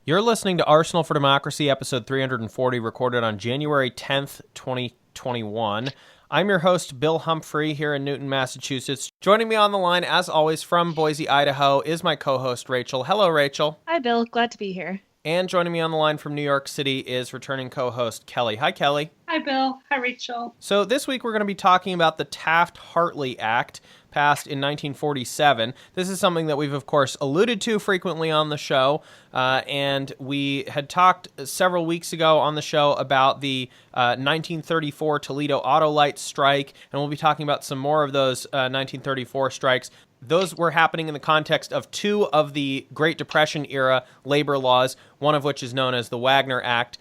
You're listening to Arsenal for Democracy, episode 340, recorded on January 10th, 2021. I'm your host, Bill Humphrey, here in Newton, Massachusetts. Joining me on the line, as always, from Boise, Idaho, is my co-host, Rachel. Hello, Rachel. Hi, Bill. Glad to be here. And joining me on the line from New York City is returning co-host, Kelley. Hi, Kelley. Hi, Bill. Hi, Rachel. So this week we're going to be talking about the Taft-Hartley Act, passed in 1947. This is something that we've, of course, alluded to frequently on the show, and we had talked several weeks ago on the show about the 1934 Toledo Auto Light strike, and we'll be talking about some more of those 1934 strikes. Those were happening in the context of two of the Great Depression-era labor laws, one of which is known as the Wagner Act,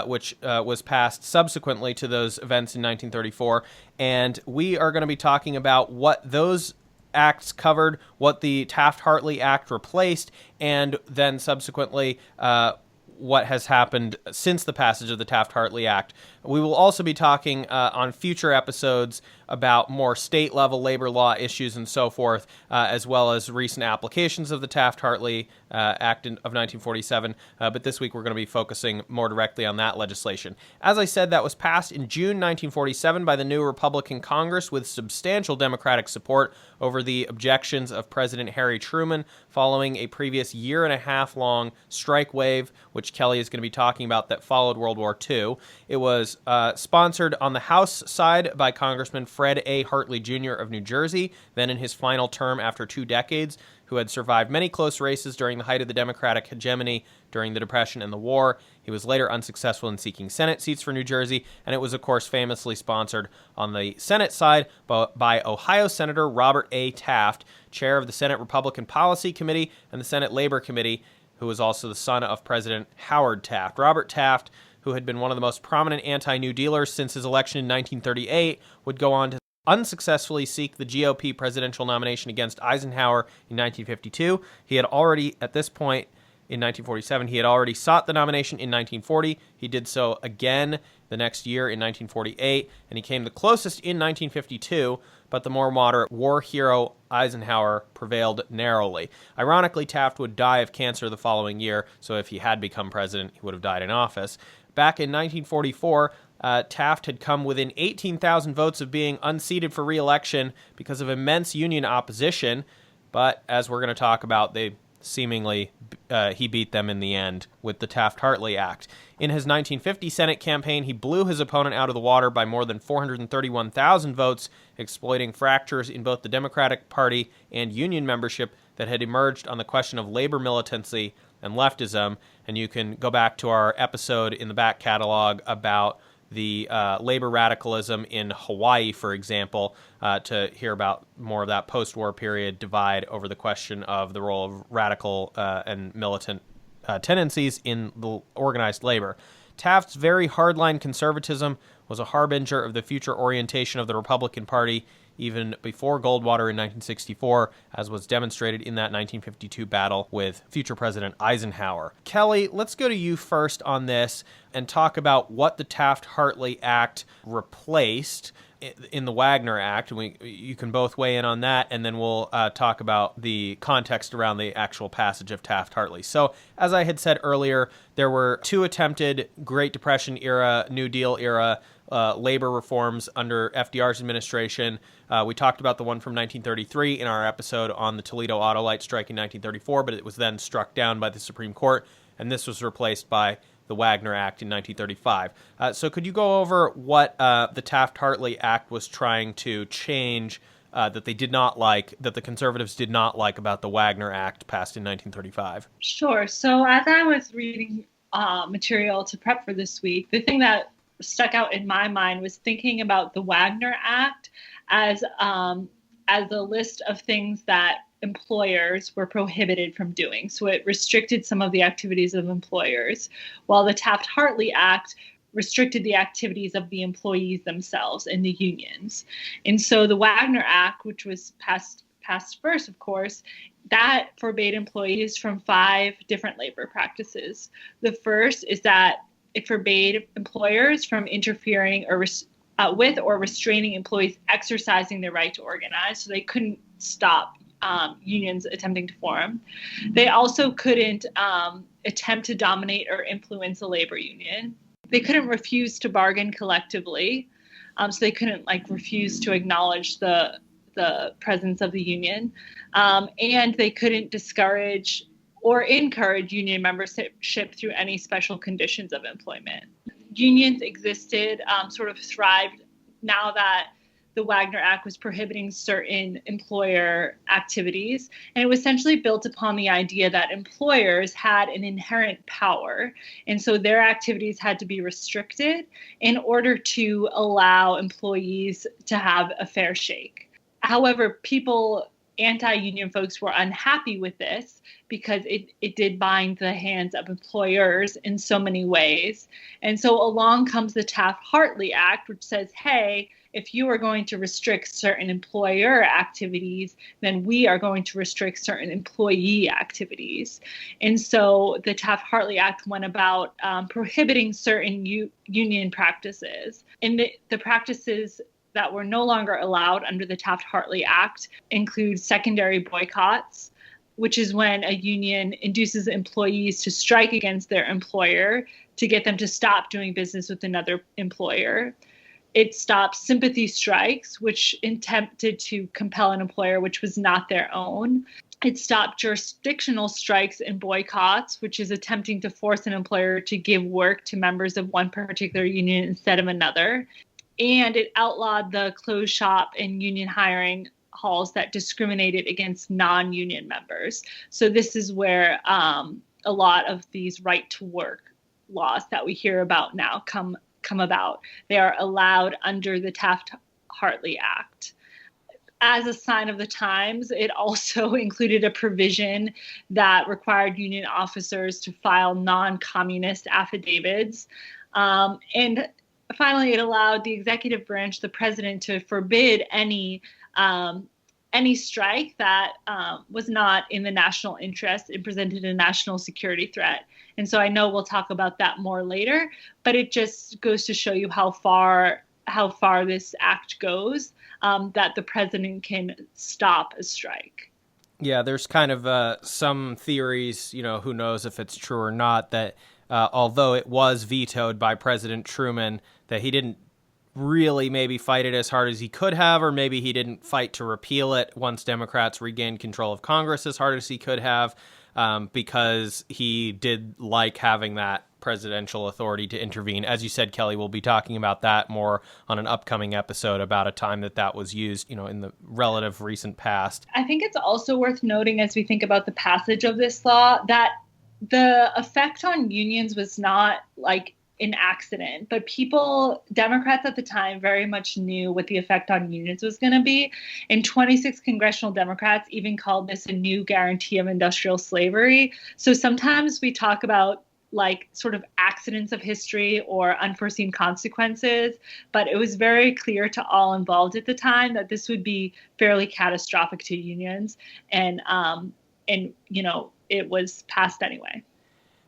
which was passed subsequently to those events in 1934. And we are going to be talking about what those acts covered, what the Taft-Hartley Act replaced, and then subsequently what has happened since the passage of the Taft-Hartley Act. We will also be talking on future episodes about more state-level labor law issues and so forth, as well as recent applications of the Taft-Hartley Act of 1947. But this week we're going to be focusing more directly on that legislation. As I said, that was passed in June 1947 by the new Republican Congress with substantial Democratic support over the objections of President Harry Truman following a previous year-and-a-half-long strike wave, which Kelley is going to be talking about, that followed World War II. It was sponsored on the House side by Congressman Fred A. Hartley Jr. of New Jersey, then in his final term after 2 decades, who had survived many close races during the height of the Democratic hegemony during the Depression and the war. He was later unsuccessful in seeking Senate seats for New Jersey, and it was, of course, famously sponsored on the Senate side by Ohio Senator Robert A. Taft, chair of the Senate Republican Policy Committee and the Senate Labor Committee, who was also the son of President Howard Taft. Robert Taft, who had been one of the most prominent anti-New Dealers since his election in 1938, would go on to unsuccessfully seek the GOP presidential nomination against Eisenhower in 1952. He had already, at this point in 1947, he had already sought the nomination in 1940. He did so again the next year in 1948, and he came the closest in 1952, but the more moderate war hero Eisenhower prevailed narrowly. Ironically, Taft would die of cancer the following year, so if he had become president, he would have died in office. Back in 1944, Taft had come within 18,000 votes of being unseated for re-election because of immense union opposition, but as we're going to talk about, he beat them in the end with the Taft-Hartley Act. In his 1950 Senate campaign, he blew his opponent out of the water by more than 431,000 votes, exploiting fractures in both the Democratic Party and union membership that had emerged on the question of labor militancy and leftism. And you can go back to our episode in the back catalog about the labor radicalism in Hawaii, for example, to hear about more of that post-war period divide over the question of the role of radical and militant tendencies in the organized labor. Taft's very hardline conservatism was a harbinger of the future orientation of the Republican Party even before Goldwater in 1964, as was demonstrated in that 1952 battle with future President Eisenhower. Kelley, let's go to you first on this and talk about what the Taft-Hartley Act replaced in the Wagner Act. You can both weigh in on that, and then we'll talk about the context around the actual passage of Taft-Hartley. So, as I had said earlier, there were 2 attempted Great Depression era, New Deal era labor reforms under FDR's administration. We talked about the one from 1933 in our episode on the Toledo Auto Light strike in 1934, but it was then struck down by the Supreme Court, and this was replaced by the Wagner Act in 1935. So could you go over what the Taft-Hartley Act was trying to change that they did not like, that the conservatives did not like about the Wagner Act passed in 1935? Sure. So as I was reading material to prep for this week, the thing that stuck out in my mind was thinking about the Wagner Act as a list of things that employers were prohibited from doing. So it restricted some of the activities of employers, while the Taft-Hartley Act restricted the activities of the employees themselves and the unions. And so the Wagner Act, which was passed first, of course, that forbade employees from 5 different labor practices. The first is that it forbade employers from interfering with or restraining employees exercising their right to organize, so they couldn't stop unions attempting to form. They also couldn't attempt to dominate or influence a labor union. They couldn't refuse to bargain collectively, so they couldn't refuse to acknowledge the presence of the union, and they couldn't discourage or encourage union membership through any special conditions of employment. Unions existed, sort of thrived now that the Wagner Act was prohibiting certain employer activities. And it was essentially built upon the idea that employers had an inherent power. And so their activities had to be restricted in order to allow employees to have a fair shake. However, anti-union folks were unhappy with this because it did bind the hands of employers in so many ways. And so along comes the Taft-Hartley Act, which says, hey, if you are going to restrict certain employer activities, then we are going to restrict certain employee activities. And so the Taft-Hartley Act went about prohibiting certain union practices. And the practices that were no longer allowed under the Taft-Hartley Act include secondary boycotts, which is when a union induces employees to strike against their employer to get them to stop doing business with another employer. It stops sympathy strikes, which attempted to compel an employer which was not their own. It stopped jurisdictional strikes and boycotts, which is attempting to force an employer to give work to members of one particular union instead of another. And it outlawed the closed shop and union hiring halls that discriminated against non-union members. So this is where a lot of these right-to-work laws that we hear about now come about. They are allowed under the Taft-Hartley Act. As a sign of the times, it also included a provision that required union officers to file non-communist affidavits. And finally, it allowed the executive branch, the president, to forbid any strike that was not in the national interest and presented a national security threat. And so I know we'll talk about that more later, but it just goes to show you how far this act goes, that the president can stop a strike. Yeah, there's kind of some theories, who knows if it's true or not, that although it was vetoed by President Truman, that he didn't really maybe fight it as hard as he could have, or maybe he didn't fight to repeal it once Democrats regained control of Congress as hard as he could have, because he did like having that presidential authority to intervene. As you said, Kelley, we'll be talking about that more on an upcoming episode about a time that was used, in the relative recent past. I think it's also worth noting as we think about the passage of this law that the effect on unions was not an accident, but Democrats at the time very much knew what the effect on unions was going to be. And 26 congressional Democrats even called this a new guarantee of industrial slavery. So sometimes we talk about sort of accidents of history or unforeseen consequences, but it was very clear to all involved at the time that this would be fairly catastrophic to unions. And it was passed anyway.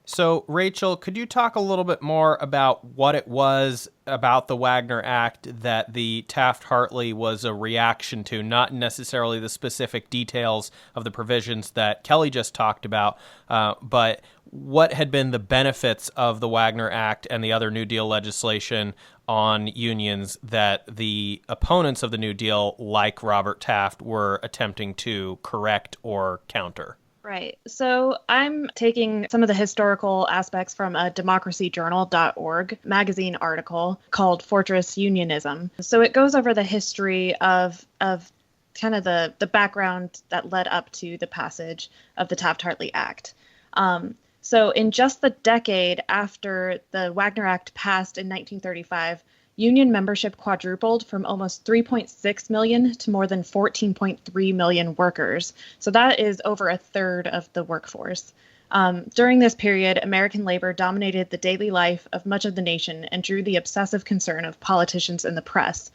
So, Rachel, could you talk a little bit more about what it was about the Wagner Act that the Taft-Hartley was a reaction to, not necessarily the specific details of the provisions that Kelley just talked about, but what had been the benefits of the Wagner Act and the other New Deal legislation on unions that the opponents of the New Deal, like Robert Taft, were attempting to correct or counter? Right. So I'm taking some of the historical aspects from a democracyjournal.org magazine article called Fortress Unionism. So it goes over the history of kind of the background that led up to the passage of the Taft-Hartley Act. So in just the decade after the Wagner Act passed in 1935, union membership quadrupled from almost 3.6 million to more than 14.3 million workers. So that is over a third of the workforce. During this period, American labor dominated the daily life of much of the nation and drew the obsessive concern of politicians and the press.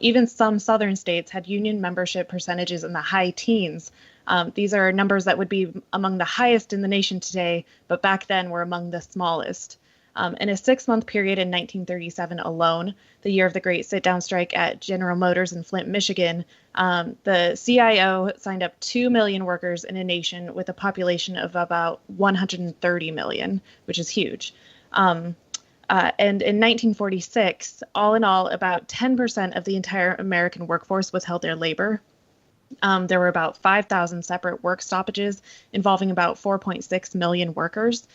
Even some southern states had union membership percentages in the high teens. These are numbers that would be among the highest in the nation today, but back then were among the smallest. In a 6-month period in 1937 alone, the year of the Great Sit-Down Strike at General Motors in Flint, Michigan, the CIO signed up 2 million workers in a nation with a population of about 130 million, which is huge. And in 1946, all in all, about 10% of the entire American workforce withheld their labor. There were about 5,000 separate work stoppages involving about 4.6 million workers.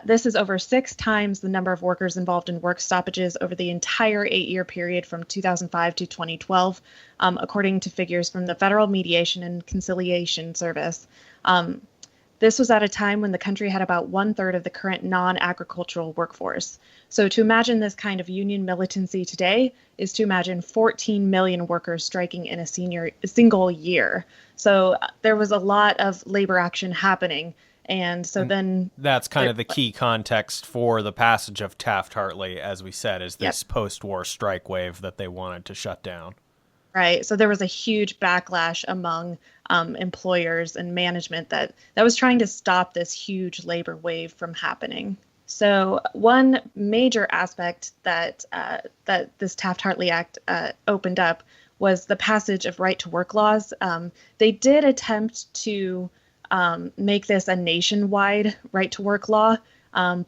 This is over 6 times the number of workers involved in work stoppages over the entire 8-year period from 2005 to 2012, according to figures from the Federal Mediation and Conciliation Service. This was at a time when the country had about 1/3 of the current non-agricultural workforce. So to imagine this kind of union militancy today is to imagine 14 million workers striking in a single year. So there was a lot of labor action happening. And so then that's kind of the key context for the passage of Taft-Hartley, as we said, is this post-war strike wave that they wanted to shut down. Right. So there was a huge backlash among employers and management that was trying to stop this huge labor wave from happening. So one major aspect that this Taft-Hartley Act opened up was the passage of right-to-work laws. They did attempt to make this a nationwide right-to-work law,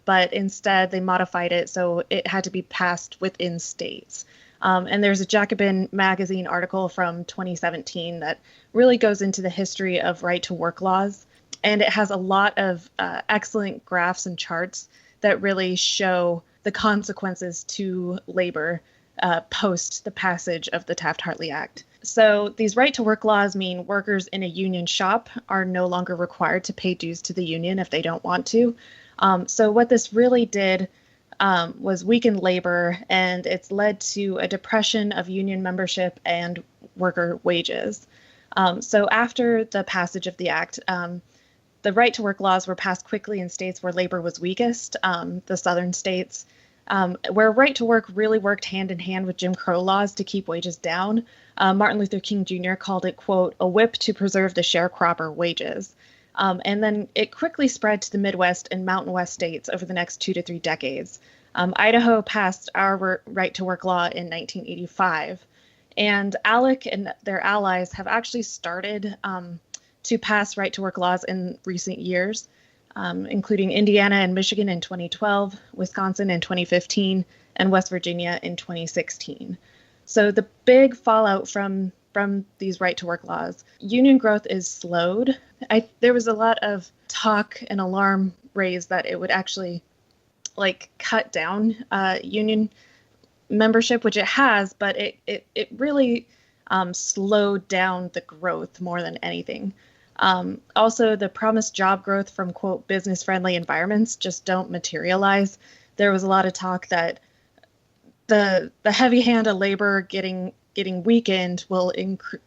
but instead they modified it so it had to be passed within states. And there's a Jacobin magazine article from 2017 that really goes into the history of right-to-work laws, and it has a lot of excellent graphs and charts that really show the consequences to labor post the passage of the Taft-Hartley Act. So these right-to-work laws mean workers in a union shop are no longer required to pay dues to the union if they don't want to. So what this really did was weaken labor, and it's led to a depression of union membership and worker wages. So after the passage of the act, the right-to-work laws were passed quickly in states where labor was weakest, the southern states, where right-to-work really worked hand-in-hand with Jim Crow laws to keep wages down. Martin Luther King Jr. called it, quote, a whip to preserve the sharecropper wages. And then it quickly spread to the Midwest and Mountain West states over the next 2 to 3 decades. Idaho passed our right-to-work law in 1985. And ALEC and their allies have actually started to pass right-to-work laws in recent years, including Indiana and Michigan in 2012, Wisconsin in 2015, and West Virginia in 2016. So the big fallout from these right-to-work laws, union growth is slowed. There was a lot of talk and alarm raised that it would actually cut down union membership, which it has, but it really slowed down the growth more than anything. Also, the promised job growth from, quote, business-friendly environments just don't materialize. There was a lot of talk that the heavy hand of labor getting weakened will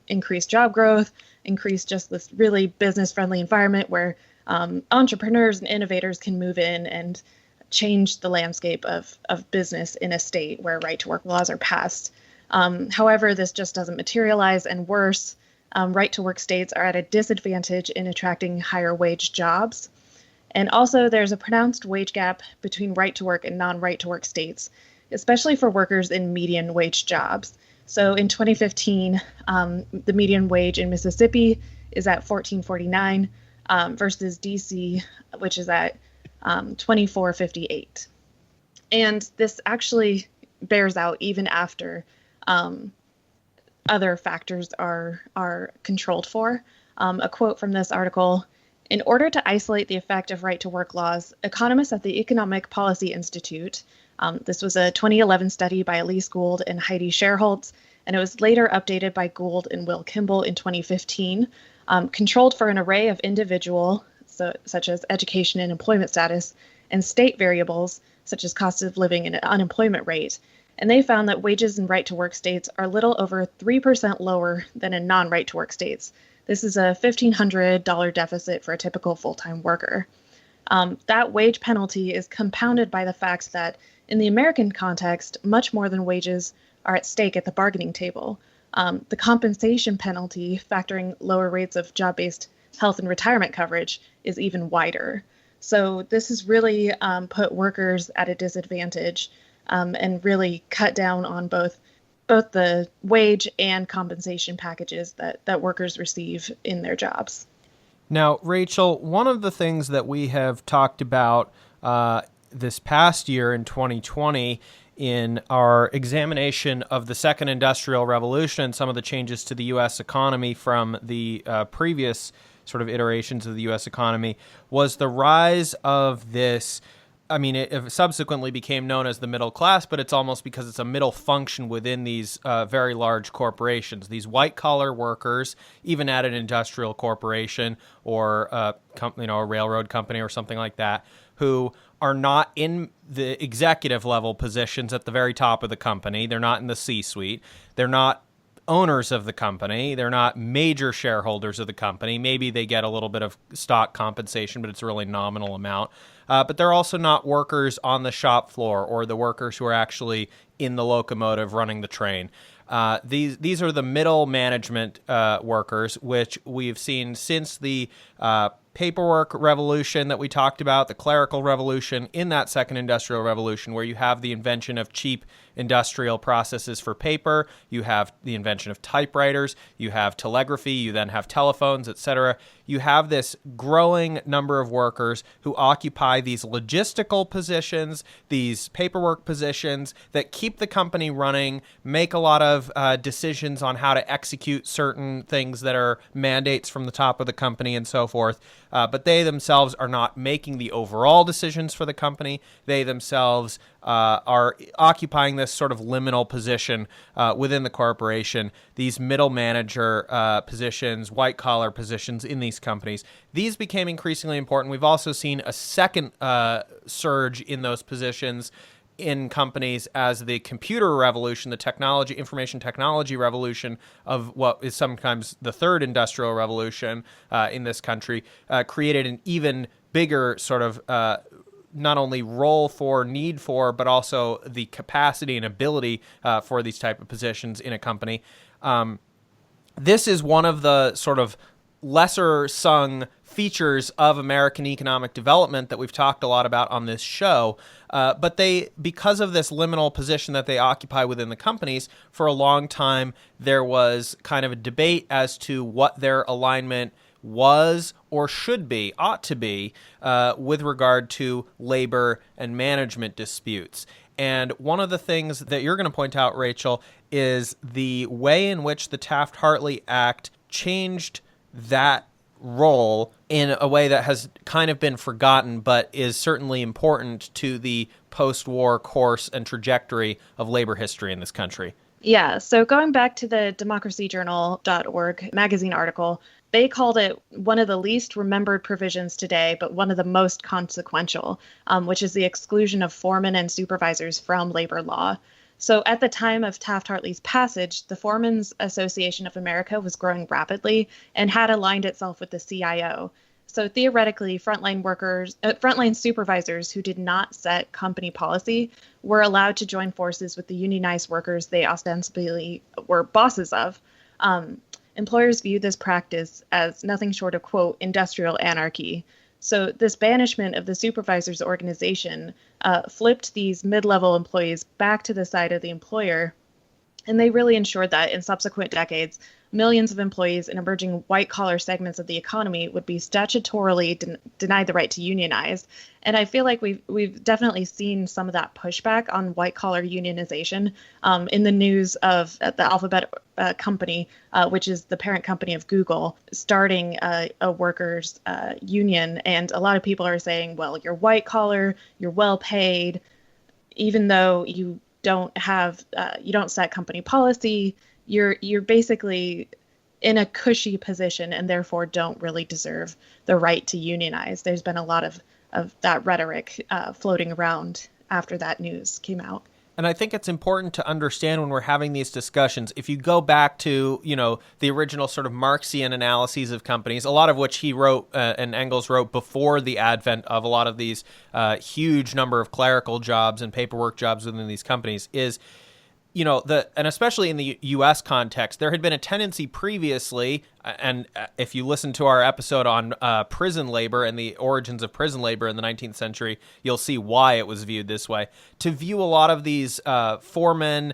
increase job growth, increase just this really business-friendly environment where entrepreneurs and innovators can move in and change the landscape of business in a state where right-to-work laws are passed. However, this just doesn't materialize, and worse, right-to-work states are at a disadvantage in attracting higher wage jobs. And also, there's a pronounced wage gap between right-to-work and non-right-to-work states, especially for workers in median wage jobs. So in 2015, the median wage in Mississippi is at $14.49 versus DC, which is at $24.58. And this actually bears out even after other factors are controlled for. A quote from this article: in order to isolate the effect of right-to-work laws, economists at the Economic Policy Institute, this was a 2011 study by Elise Gould and Heidi Scherholtz, and it was later updated by Gould and Will Kimball in 2015, controlled for an array of individual, such as education and employment status, and state variables, such as cost of living and unemployment rate. And they found that wages in right-to-work states are little over 3% lower than in non-right-to-work states. This is a $1,500 deficit for a typical full-time worker. That wage penalty is compounded by the fact that in the American context, much more than wages are at stake at the bargaining table. The compensation penalty, factoring lower rates of job-based health and retirement coverage, is even wider. So this has really put workers at a disadvantage and really cut down on both the wage and compensation packages that workers receive in their jobs. Now, Rachel, one of the things that we have talked about this past year in 2020 in our examination of the Second Industrial Revolution and some of the changes to the U.S. economy from the previous sort of iterations of the U.S. economy was the rise of this. I mean, it subsequently became known as the middle class, but it's almost because it's a middle function within these very large corporations. These white-collar workers, even at an industrial corporation or a railroad company or something like that, who are not in the executive level positions at the very top of the company. They're not in the C-suite. They're not owners of the company. They're not major shareholders of the company. Maybe they get a little bit of stock compensation, but it's a really nominal amount. But they're also not workers on the shop floor or the workers who are actually in the locomotive running the train. These are the middle management workers, which we've seen since the paperwork revolution that we talked about, the clerical revolution in that second industrial revolution, where you have the invention of cheap industrial processes for paper, you have the invention of typewriters, you have telegraphy, you then have telephones, etc. You have this growing number of workers who occupy these logistical positions, these paperwork positions that keep the company running, make a lot of decisions on how to execute certain things that are mandates from the top of the company and so forth. But they themselves are not making the overall decisions for the company. They themselves are occupying this sort of liminal position within the corporation, these middle manager positions, white-collar positions in these companies. These became increasingly important. We've also seen a second surge in those positions in companies as the computer revolution, the information technology revolution of what is sometimes the third industrial revolution in this country, created an even bigger sort of not only role for, need for, but also the capacity and ability for these type of positions in a company. This is one of the sort of lesser sung features of American economic development that we've talked a lot about on this show. But because of this liminal position that they occupy within the companies, for a long time, there was kind of a debate as to what their alignment was or should be, ought to be, with regard to labor and management disputes. And one of the things that you're going to point out, Rachel, is the way in which the Taft-Hartley Act changed that role in a way that has kind of been forgotten, but is certainly important to the post-war course and trajectory of labor history in this country. Yeah, so going back to the democracyjournal.org magazine article, they called it one of the least remembered provisions today, but one of the most consequential, which is the exclusion of foremen and supervisors from labor law. So at the time of Taft-Hartley's passage, the Foremen's Association of America was growing rapidly and had aligned itself with the CIO. So theoretically, frontline supervisors who did not set company policy were allowed to join forces with the unionized workers they ostensibly were bosses of. Employers viewed this practice as nothing short of, quote, industrial anarchy. So this banishment of the supervisors organization flipped these mid-level employees back to the side of the employer. And they really ensured that in subsequent decades, millions of employees in emerging white-collar segments of the economy would be statutorily denied the right to unionize. And I feel like we've definitely seen some of that pushback on white-collar unionization in the news of the Alphabet company, which is the parent company of Google, starting a workers' union. And a lot of people are saying, well, you're white-collar, you're well-paid, even though you don't set company policy, you're basically in a cushy position and therefore don't really deserve the right to unionize. There's been a lot of that rhetoric floating around after that news came out. And I think it's important to understand when we're having these discussions, if you go back to, the original sort of Marxian analyses of companies, a lot of which he wrote and Engels wrote before the advent of a lot of these huge number of clerical jobs and paperwork jobs within these companies, is and especially in the U.S. context, there had been a tendency previously, and if you listen to our episode on prison labor and the origins of prison labor in the 19th century, you'll see why it was viewed this way, to view a lot of these foremen,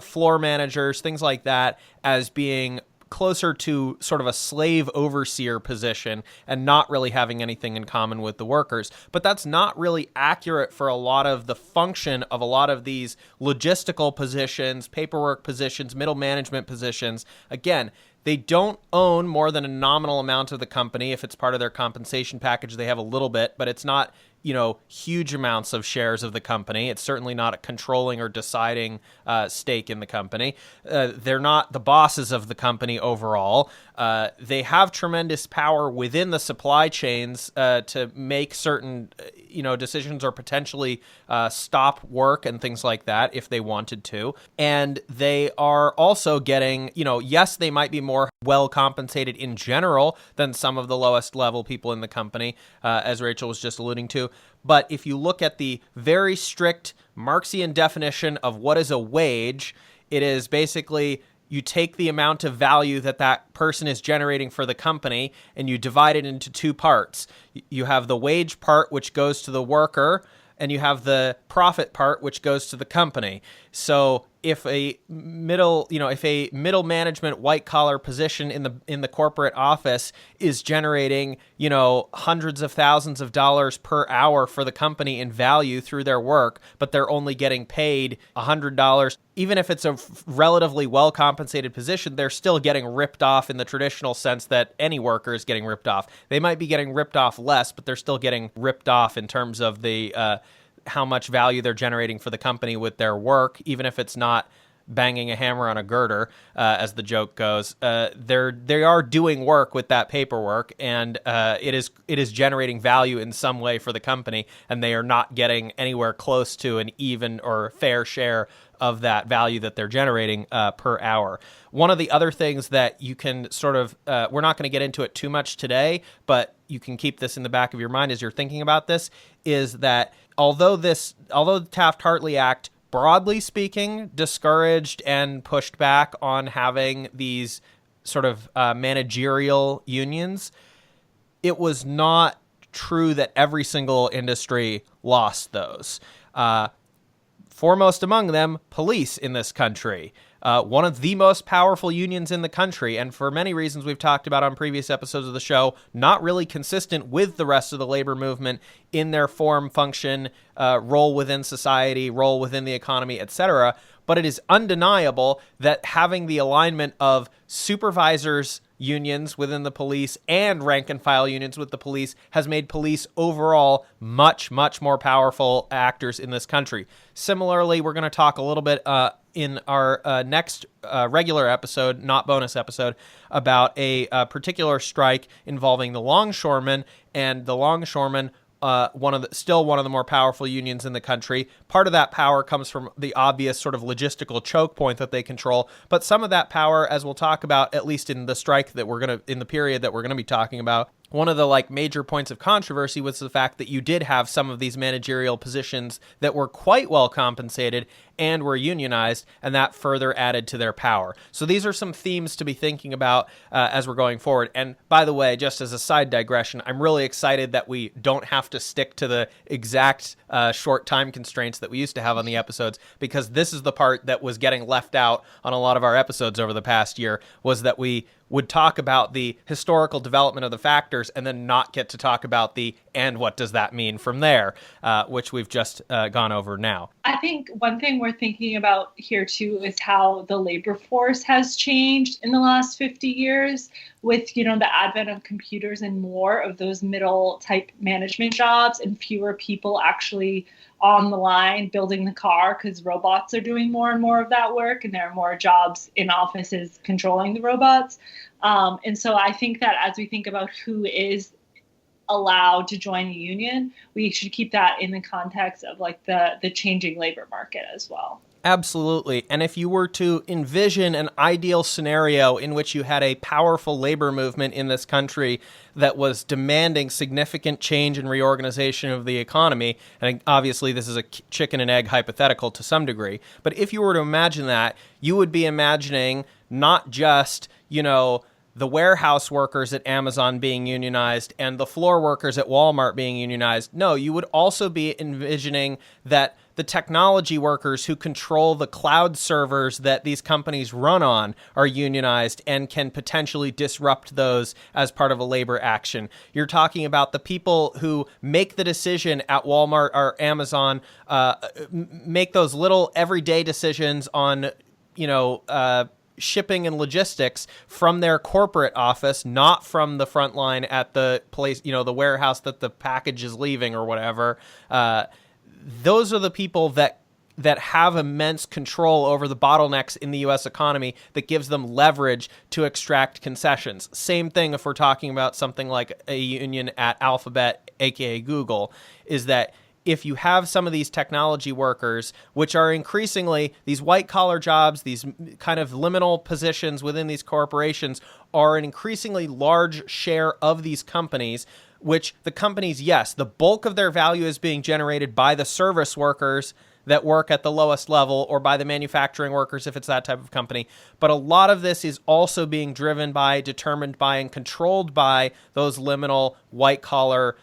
floor managers, things like that, as being closer to sort of a slave overseer position and not really having anything in common with the workers. But that's not really accurate for a lot of the function of a lot of these logistical positions, paperwork positions, middle management positions. Again, they don't own more than a nominal amount of the company. If it's part of their compensation package, they have a little bit, but it's not, huge amounts of shares of the company. It's certainly not a controlling or deciding stake in the company. They're not the bosses of the company overall. They have tremendous power within the supply chains to make certain, decisions or potentially stop work and things like that if they wanted to. And they are also getting, yes, they might be more well compensated in general than some of the lowest level people in the company, as Rachel was just alluding to. But if you look at the very strict Marxian definition of what is a wage, it is basically you take the amount of value that that person is generating for the company and you divide it into two parts. You have the wage part, which goes to the worker, and you have the profit part, which goes to the company. So if a middle management white collar position in the corporate office is generating, hundreds of thousands of dollars per hour for the company in value through their work, but they're only getting paid $100, even if it's a relatively well compensated position, they're still getting ripped off in the traditional sense that any worker is getting ripped off. They might be getting ripped off less, but they're still getting ripped off in terms of the how much value they're generating for the company with their work, even if it's not banging a hammer on a girder, as the joke goes. They are doing work with that paperwork, and it is generating value in some way for the company, and they are not getting anywhere close to an even or fair share of that value that they're generating per hour. One of the other things that you can sort of, we're not going to get into it too much today, but you can keep this in the back of your mind as you're thinking about this, is that although the Taft-Hartley Act, broadly speaking, discouraged and pushed back on having these sort of managerial unions, it was not true that every single industry lost those. Foremost among them, police in this country. One of the most powerful unions in the country, and for many reasons we've talked about on previous episodes of the show, not really consistent with the rest of the labor movement in their form, function, role within society, role within the economy, etc. But it is undeniable that having the alignment of supervisors unions within the police and rank and file unions with the police has made police overall much, much more powerful actors in this country. Similarly, we're going to talk a little bit in our next regular episode, not bonus episode, about a particular strike involving the longshoremen, and the longshoremen, one of the more powerful unions in the country. Part of that power comes from the obvious sort of logistical choke point that they control, but some of that power, as we'll talk about, at least in the strike that in the period that we're going to be talking about, one of the major points of controversy was the fact that you did have some of these managerial positions that were quite well compensated and were unionized, and that further added to their power. So these are some themes to be thinking about as we're going forward. And by the way, just as a side digression, I'm really excited that we don't have to stick to the exact short time constraints that we used to have on the episodes, because this is the part that was getting left out on a lot of our episodes over the past year, was that we would talk about the historical development of the factors and then not get to talk about and what does that mean from there, which we've just gone over now. I think one thing we're thinking about here too is how the labor force has changed in the last 50 years with, the advent of computers and more of those middle type management jobs and fewer people actually on the line building the car, because robots are doing more and more of that work, and there are more jobs in offices controlling the robots. And so I think that as we think about who is allowed to join a union, we should keep that in the context of like the changing labor market as well. Absolutely. And if you were to envision an ideal scenario in which you had a powerful labor movement in this country that was demanding significant change and reorganization of the economy, and obviously this is a chicken and egg hypothetical to some degree, but if you were to imagine that, you would be imagining not just, the warehouse workers at Amazon being unionized and the floor workers at Walmart being unionized. No, you would also be envisioning that the technology workers who control the cloud servers that these companies run on are unionized and can potentially disrupt those as part of a labor action. You're talking about the people who make the decision at Walmart or Amazon, make those little everyday decisions on, shipping and logistics from their corporate office, not from the front line at the place, the warehouse that the package is leaving or whatever. Those are the people that have immense control over the bottlenecks in the U.S. economy that gives them leverage to extract concessions. Same thing if we're talking about something like a union at Alphabet, aka Google, is that if you have some of these technology workers, which are increasingly these white-collar jobs, these kind of liminal positions within these corporations, are an increasingly large share of these companies, which the companies, yes, the bulk of their value is being generated by the service workers that work at the lowest level or by the manufacturing workers if it's that type of company. But a lot of this is also being driven by, determined by, and controlled by those liminal white-collar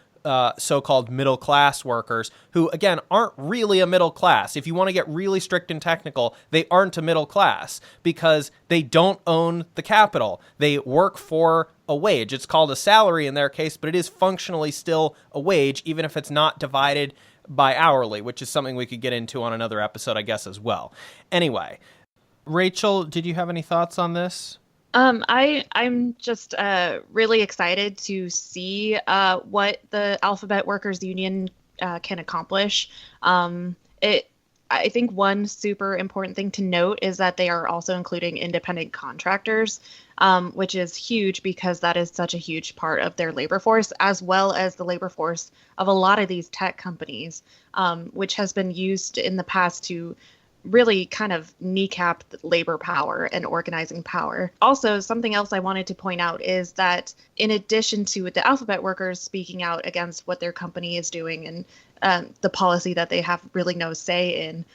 so-called middle-class workers who, again, aren't really a middle class. If you want to get really strict and technical, they aren't a middle class because they don't own the capital. They work for a wage. It's called a salary in their case, but it is functionally still a wage, even if it's not divided by hourly, which is something we could get into on another episode, I guess, as well. Anyway, Rachel, did you have any thoughts on this? I'm just really excited to see what the Alphabet Workers Union can accomplish. I think one super important thing to note is that they are also including independent contractors, which is huge because that is such a huge part of their labor force, as well as the labor force of a lot of these tech companies, which has been used in the past to really kind of kneecap labor power and organizing power. Also, something else I wanted to point out is that in addition to the Alphabet workers speaking out against what their company is doing and the policy that they have really no say in,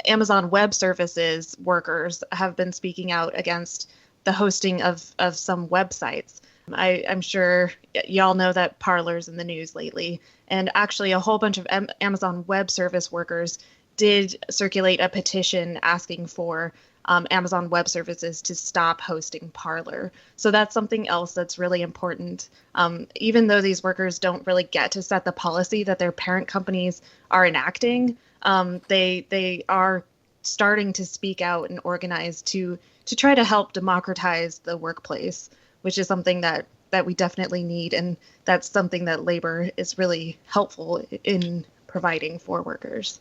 Amazon Web Services workers have been speaking out against the hosting of some websites. I'm sure y'all know that Parler's in the news lately, and actually a whole bunch of Amazon Web Service workers did circulate a petition asking for Amazon Web Services to stop hosting Parler. So that's something else that's really important. Even though these workers don't really get to set the policy that their parent companies are enacting, they are starting to speak out and organize to try to help democratize the workplace, which is something that we definitely need. And that's something that labor is really helpful in providing for workers.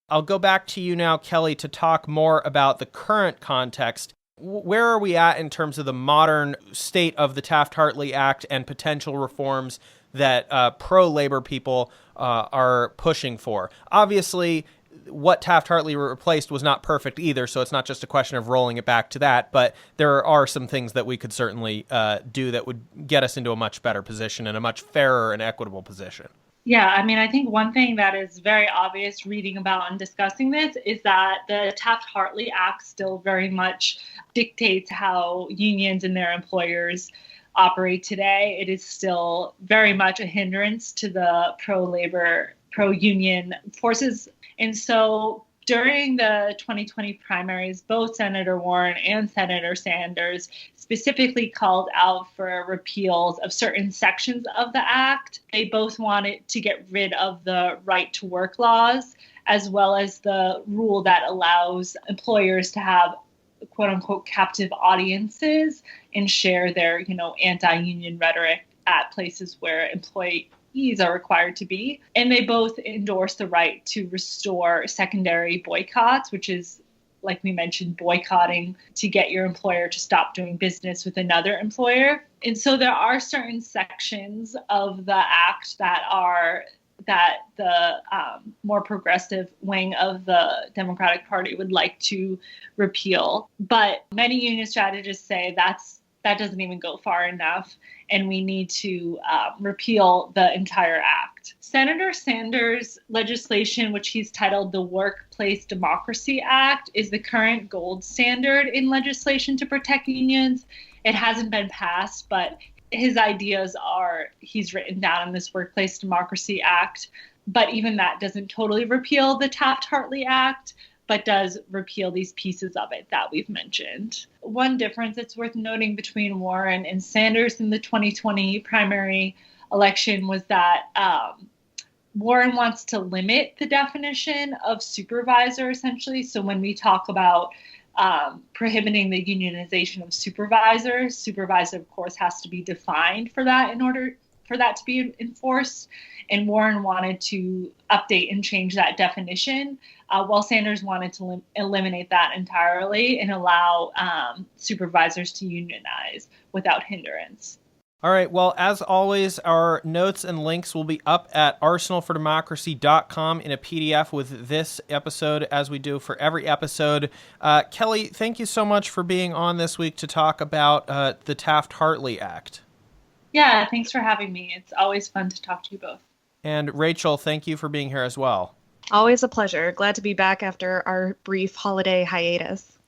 I'll go back to you now, Kelley, to talk more about the current context. Where are we at in terms of the modern state of the Taft-Hartley Act and potential reforms that pro-labor people are pushing for? Obviously, what Taft-Hartley replaced was not perfect either, so it's not just a question of rolling it back to that, but there are some things that we could certainly do that would get us into a much better position and a much fairer and equitable position. Yeah, I mean, I think one thing that is very obvious reading about and discussing this is that the Taft-Hartley Act still very much dictates how unions and their employers operate today. It is still very much a hindrance to the pro-labor, pro-union forces. And so during the 2020 primaries, both Senator Warren and Senator Sanders specifically called out for repeals of certain sections of the act. They both wanted to get rid of the right to work laws, as well as the rule that allows employers to have quote unquote captive audiences and share their, anti-union rhetoric at places where employees are required to be. And they both endorse the right to restore secondary boycotts, which is like we mentioned, boycotting to get your employer to stop doing business with another employer. And so there are certain sections of the act that the more progressive wing of the Democratic Party would like to repeal. But many union strategists say that doesn't even go far enough, and we need to repeal the entire act. Senator Sanders' legislation, which he's titled the Workplace Democracy Act, is the current gold standard in legislation to protect unions. It hasn't been passed, but his ideas he's written down in this Workplace Democracy Act. But even that doesn't totally repeal the Taft-Hartley Act, but does repeal these pieces of it that we've mentioned. One difference that's worth noting between Warren and Sanders in the 2020 primary election was that Warren wants to limit the definition of supervisor, essentially. So when we talk about prohibiting the unionization of supervisors, supervisor, of course, has to be defined for that in order for that to be enforced. And Warren wanted to update and change that definition, while Sanders wanted to eliminate that entirely and allow supervisors to unionize without hindrance. All right. Well, as always, our notes and links will be up at arsenalfordemocracy.com in a PDF with this episode, as we do for every episode. Kelley, thank you so much for being on this week to talk about the Taft-Hartley Act. Yeah, thanks for having me. It's always fun to talk to you both. And Rachel, thank you for being here as well. Always a pleasure. Glad to be back after our brief holiday hiatus.